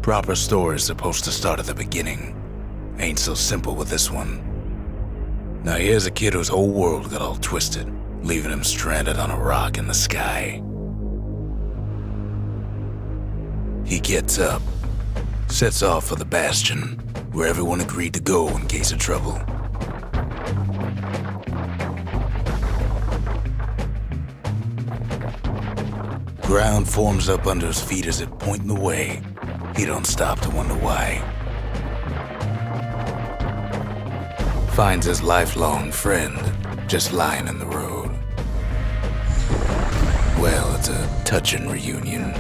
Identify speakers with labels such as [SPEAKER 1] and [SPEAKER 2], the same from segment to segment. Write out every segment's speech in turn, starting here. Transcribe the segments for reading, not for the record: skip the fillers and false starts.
[SPEAKER 1] Proper story's supposed to start at the beginning. Ain't so simple with this one. Now here's a kid whose whole world got all twisted, leaving him stranded on a rock in the sky. He gets up, sets off for the Bastion, where everyone agreed to go in case of trouble. Ground forms up under his feet as it pointing the way. He don't stop to wonder why. Finds his lifelong friend just lying in the road. Well, it's a touching reunion.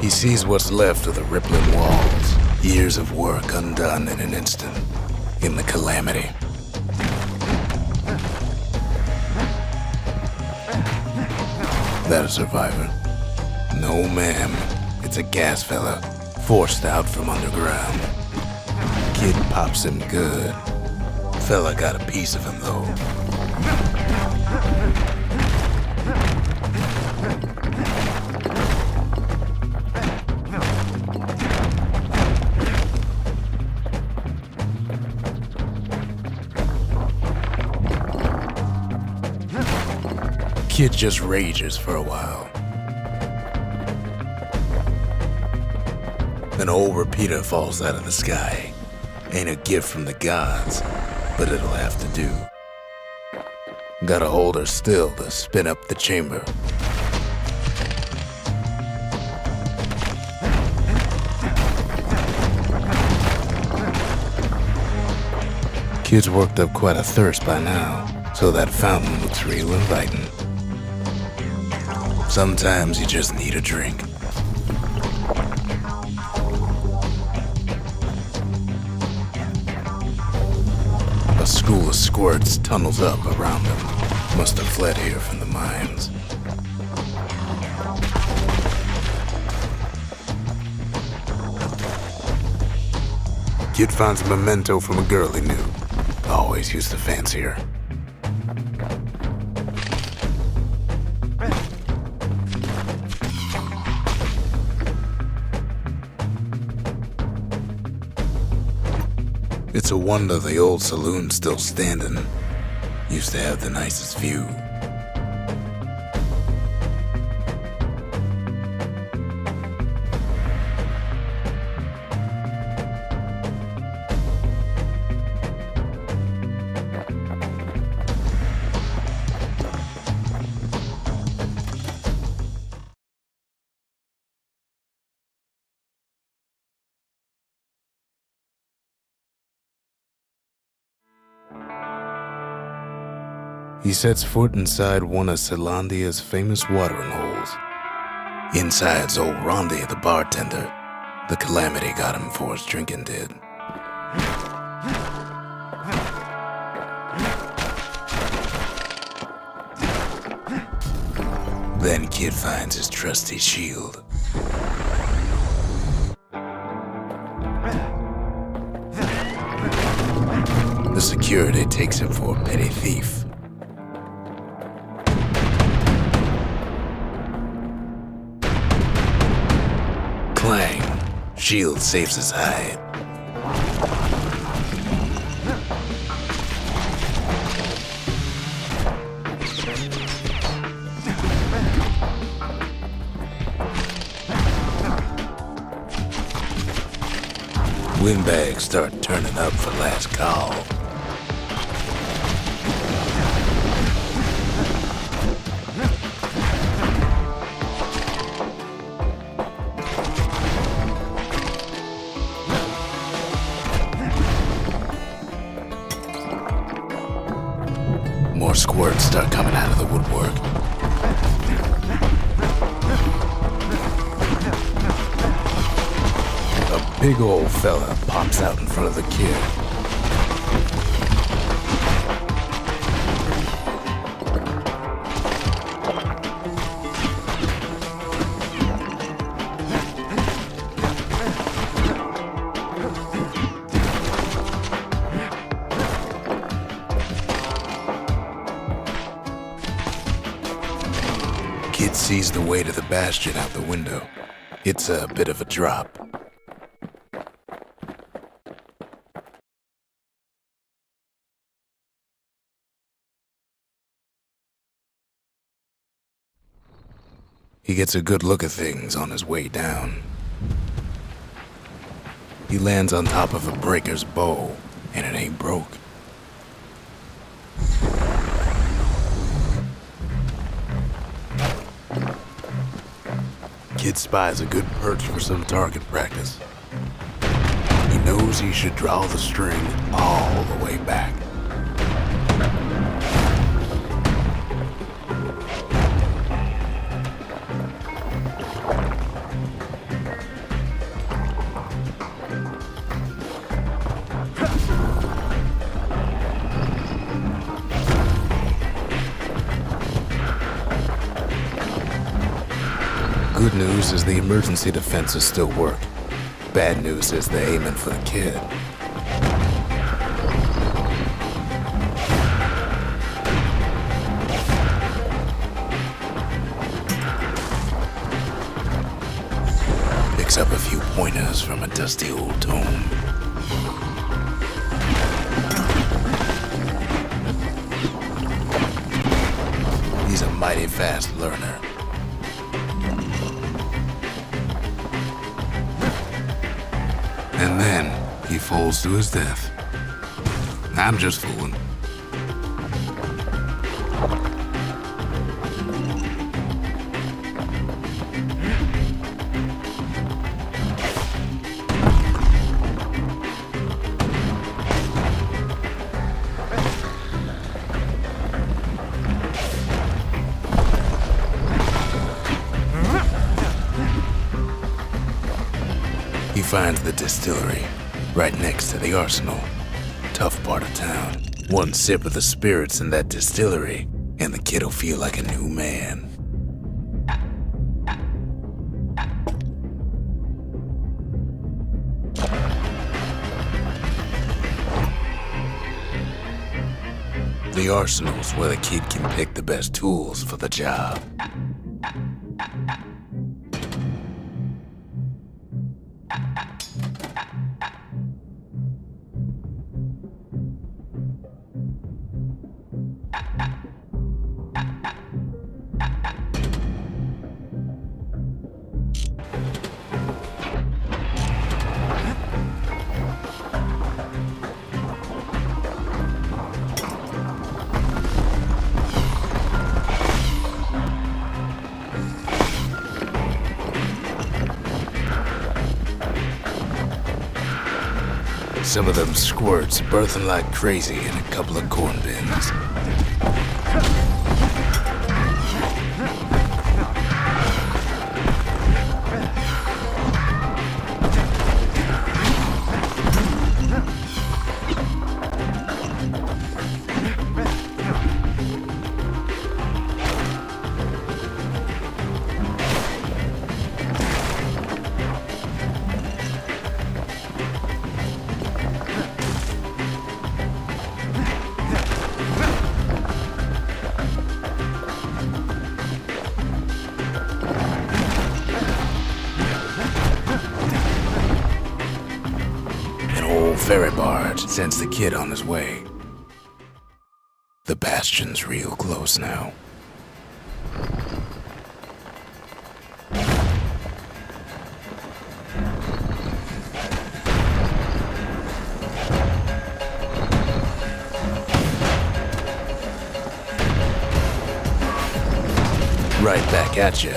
[SPEAKER 1] He sees what's left of the rippling walls, years of work undone in an instant, in the calamity. That a survivor? No, ma'am. It's a gas fella, forced out from underground. Kid pops him good. Fella got a piece of him, though. Kid just rages for a while. An old repeater falls out of the sky. Ain't a gift from the gods, but it'll have to do. Gotta hold her still to spin up the chamber. Kid's worked up quite a thirst by now, so that fountain looks real inviting. Sometimes you just need a drink. A school of squirts tunnels up around him. Must have fled here from the mines. Kid finds a memento from a girl he knew. Always used to fancy her. It's a wonder the old saloon's still standing. Used to have the nicest view. He sets foot inside one of Zealandia's famous watering holes. Inside's old Rondi, the bartender. The calamity got him for his drinking did. Then Kid finds his trusty shield. The security takes him for a petty thief. Clang. Shield saves his hide. Windbags start turning up for last call. More squirts start coming out of the woodwork. A big old fella pops out in front of the kid. Kid sees the way to the Bastion out the window. It's a bit of a drop. He gets a good look at things on his way down. He lands on top of a breaker's bow, and it ain't broke. Kid spies a good perch for some target practice. He knows he should draw the string all the way back. Good news is the emergency defenses still work. Bad news is they're aiming for the kid. Picks up a few pointers from a dusty old tome. He's a mighty fast learner. And then he falls to his death. I'm just fooling. He finds the distillery, right next to the arsenal. Tough part of town. One sip of the spirits in that distillery, and the kid'll feel like a new man. The arsenal's where the kid can pick the best tools for the job. Some of them squirts birthing like crazy in a couple of corn bins. Ferry barge sends the kid on his way. The Bastion's real close now. Right back at you.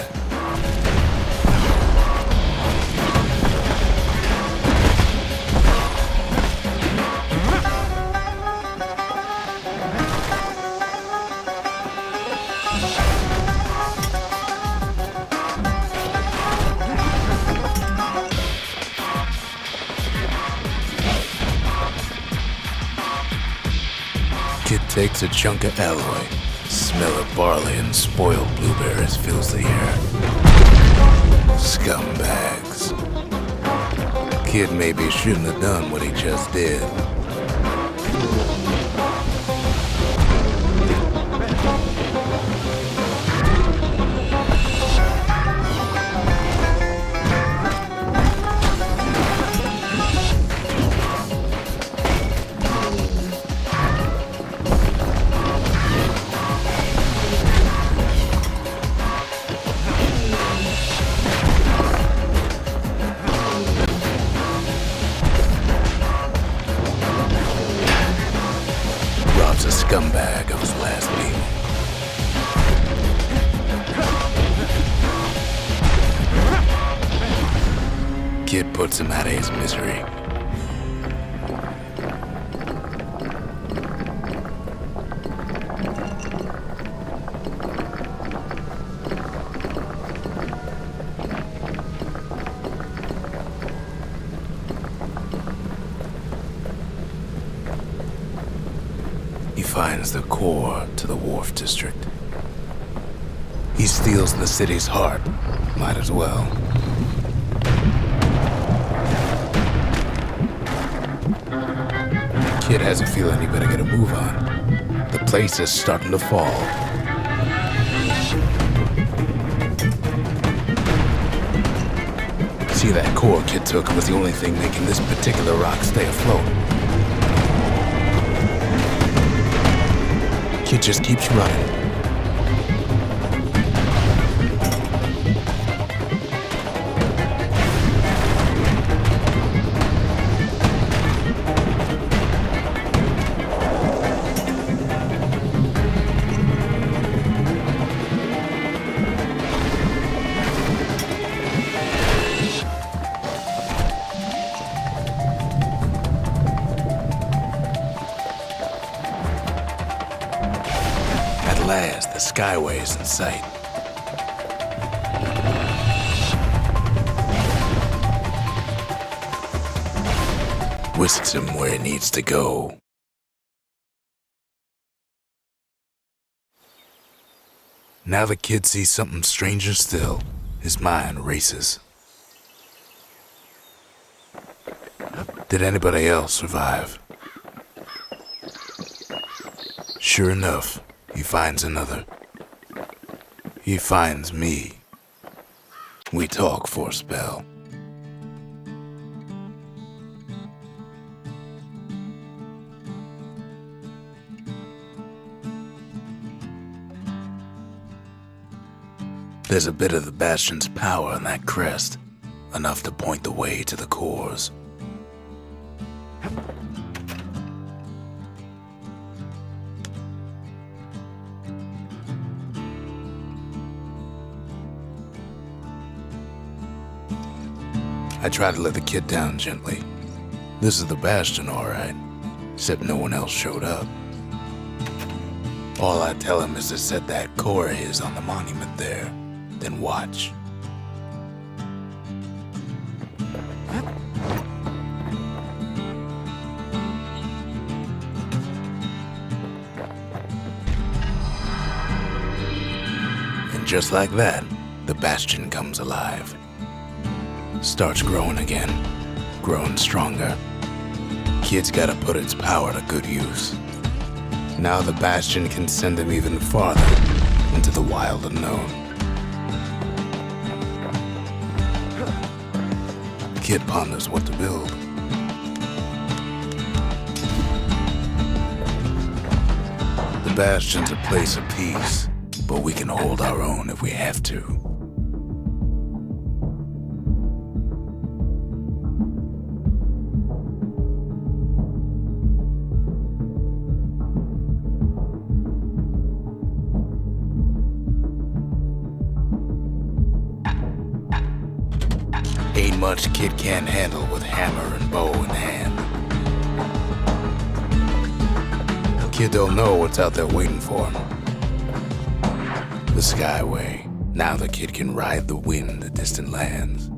[SPEAKER 1] Kid takes a chunk of alloy. Smell of barley and spoiled blueberries fills the air. Scumbags. Kid maybe shouldn't have done what he just did. scumbag of his last meal. Kid puts him out of his misery. He finds the core to the wharf district. He steals the city's heart. Might as well. Kid has a feeling he better get a move on. The place is starting to fall. See, that core Kid took was the only thing making this particular rock stay afloat. Kid just keeps running. At last, the skyway is in sight. Whisks him where he needs to go. Now the kid sees something stranger still. His mind races. Did anybody else survive? Sure enough, he finds another. He finds me. We talk for a spell. There's a bit of the Bastion's power in that crest, enough to point the way to the cores. I try to let the kid down gently. This is the Bastion, all right, except no one else showed up. All I tell him is to set that core of his on the monument there, then watch. And just like that, the Bastion comes alive. Starts growing again, growing stronger. Kid's gotta put its power to good use. Now the Bastion can send him even farther into the wild unknown. Kid ponders what to build. The Bastion's a place of peace, but we can hold our own if we have to. Ain't much Kid can't handle with hammer and bow in hand. Kid don't know what's out there waiting for him. The Skyway. Now the kid can ride the wind to distant lands.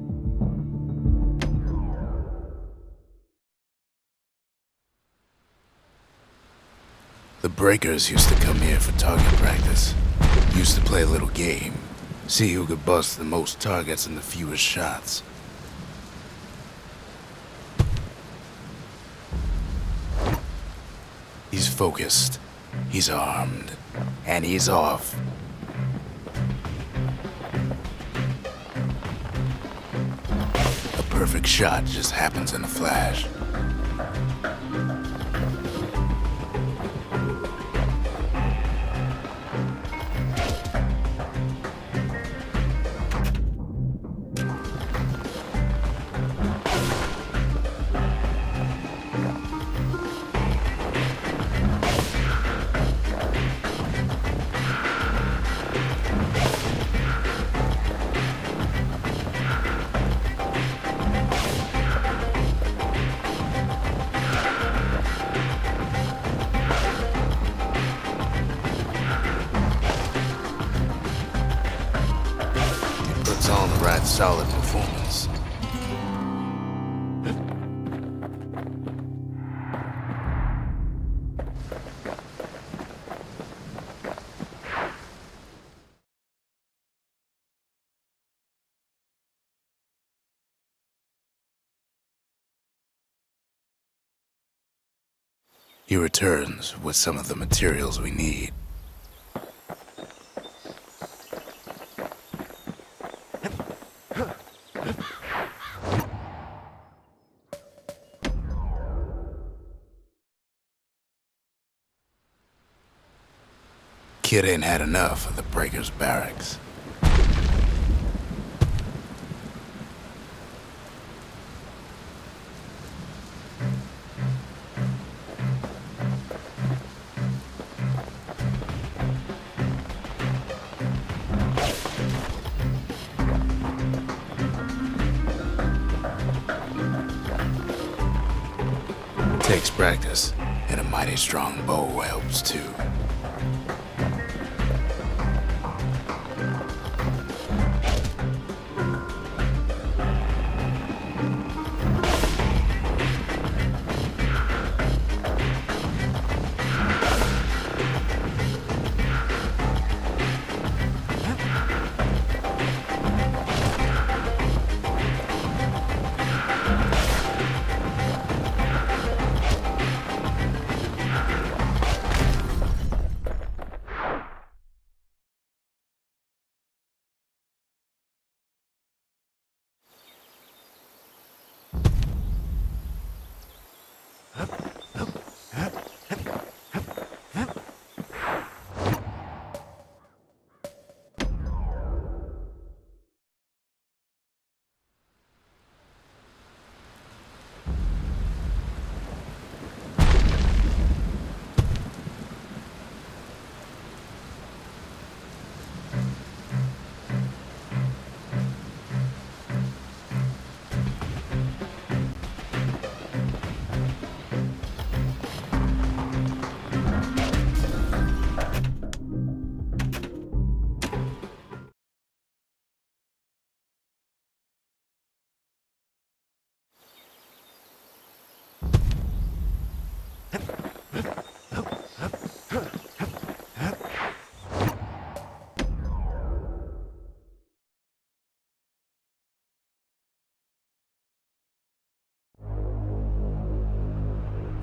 [SPEAKER 1] The breakers used to come here for target practice. Used to play a little game. See who could bust the most targets and the fewest shots. He's focused, he's armed, and he's off. A perfect shot just happens in a flash. solid performance. He returns with some of the materials we need. Kid ain't had enough of the Breakers' barracks. Takes practice, and a mighty strong bow helps too.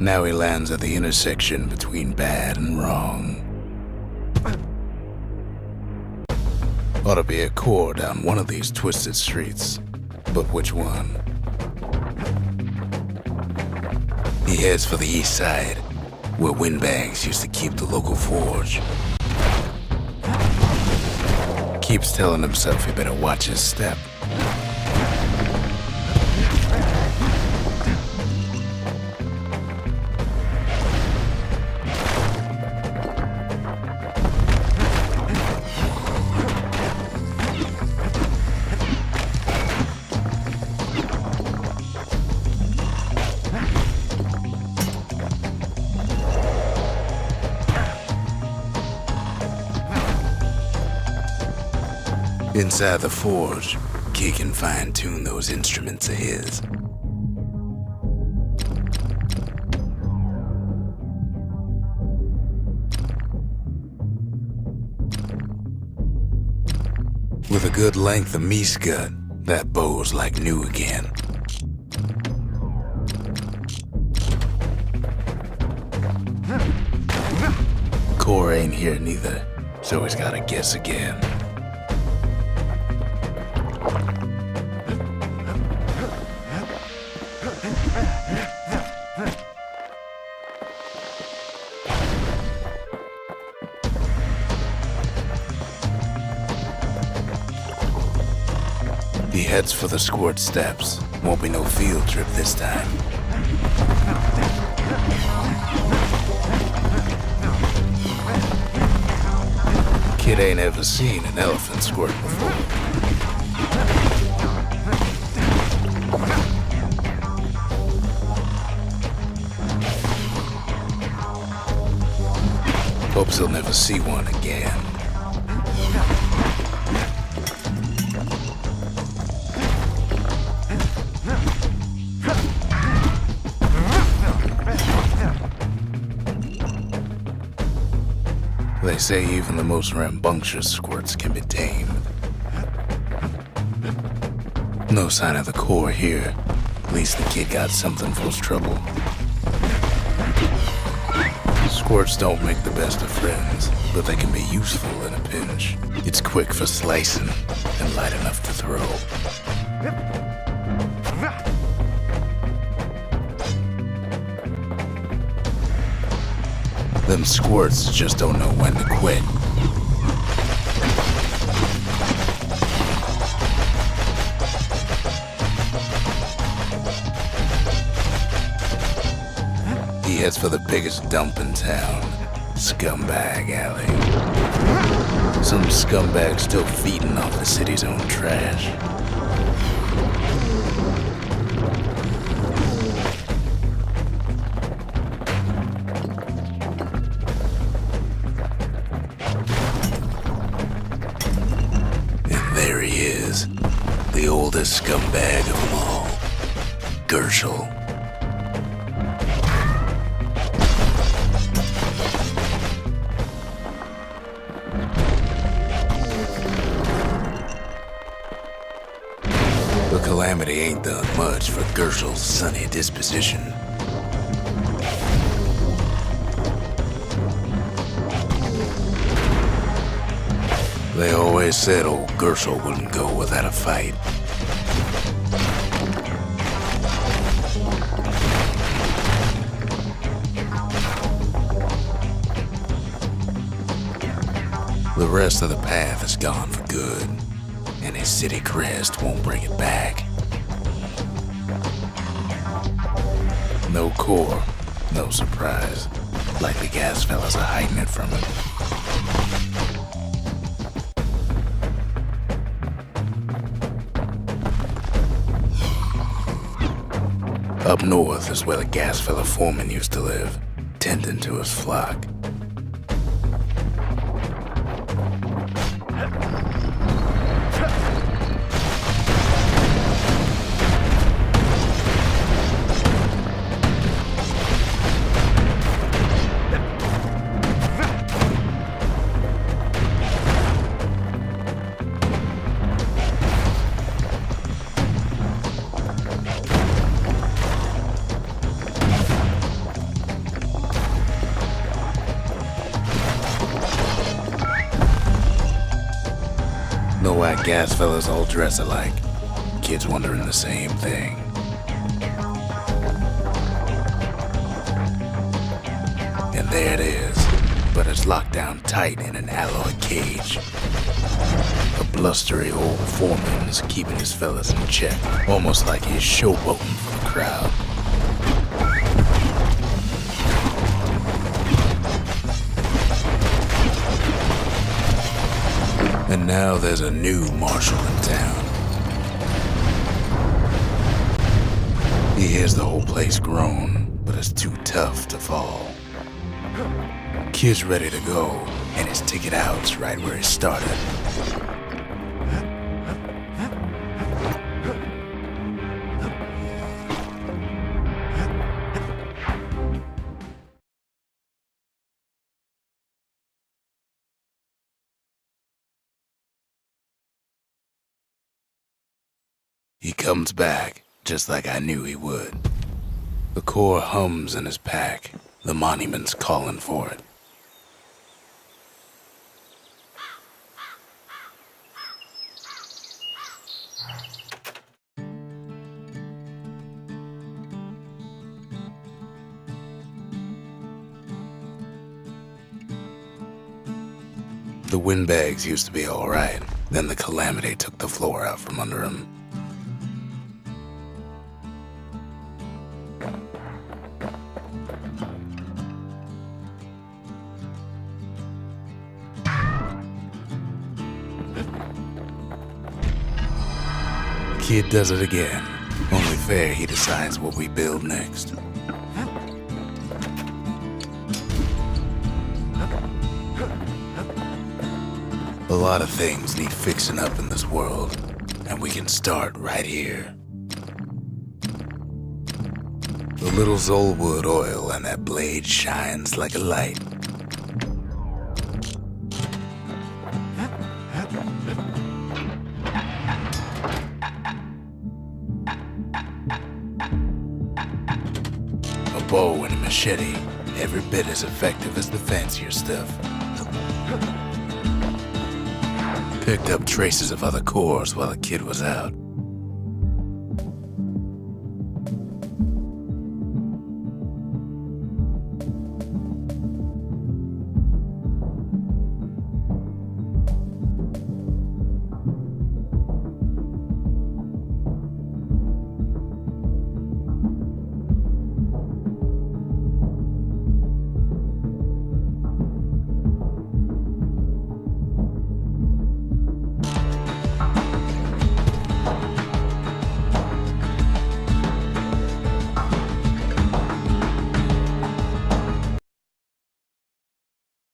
[SPEAKER 1] Now he lands at the intersection between bad and wrong. Ought to be a core down one of these twisted streets, but which one? He heads for the east side, where windbags used to keep the local forge. Keeps telling himself he better watch his step. Inside the forge, Key can fine-tune those instruments of his. With a good length of meat gut, that bow's like new again. Core ain't here neither, so he's gotta guess again. He heads for the squirt steps. Won't be no field trip this time. Kid ain't ever seen an elephant squirt before. Hopes he'll never see one again. say even the most rambunctious squirts can be tamed. No sign of the core here. At least the kid got something for his trouble. Squirts don't make the best of friends, but they can be useful in a pinch. It's quick for slicing and light enough to throw. Them squirts just don't know when to quit. He heads for the biggest dump in town, Scumbag Alley. Some scumbag still feeding off the city's own trash. And there he is, the oldest scumbag of them all, Gershel. The calamity ain't done much for Gershel's sunny disposition. They always said old Gershel wouldn't go without a fight. The rest of the path is gone for good, and his city crest won't bring it back. No core, no surprise. Like the gas fellas are hiding it from him. Up north is where the gas fella foreman used to live, tending to his flock. Know why gas fellas all dress alike? Kids wondering the same thing. And there it is, but it's locked down tight in an alloy cage. A blustery old foreman's keeping his fellas in check, almost like he's showboating for the crowd. And now there's a new marshal in town. He hears the whole place groan, but it's too tough to fall. Kid's ready to go, and his ticket out's right where he started. He comes back, just like I knew he would. The core hums in his pack. The monument's calling for it. The windbags used to be alright, then the calamity took the floor out from under him. Kid does it again. Only fair he decides what we build next. A lot of things need fixing up in this world, and we can start right here. The little Zolwood oil and that blade shines like a light. A bow and a machete, every bit as effective as the fancier stuff. Picked up traces of other cores while the kid was out.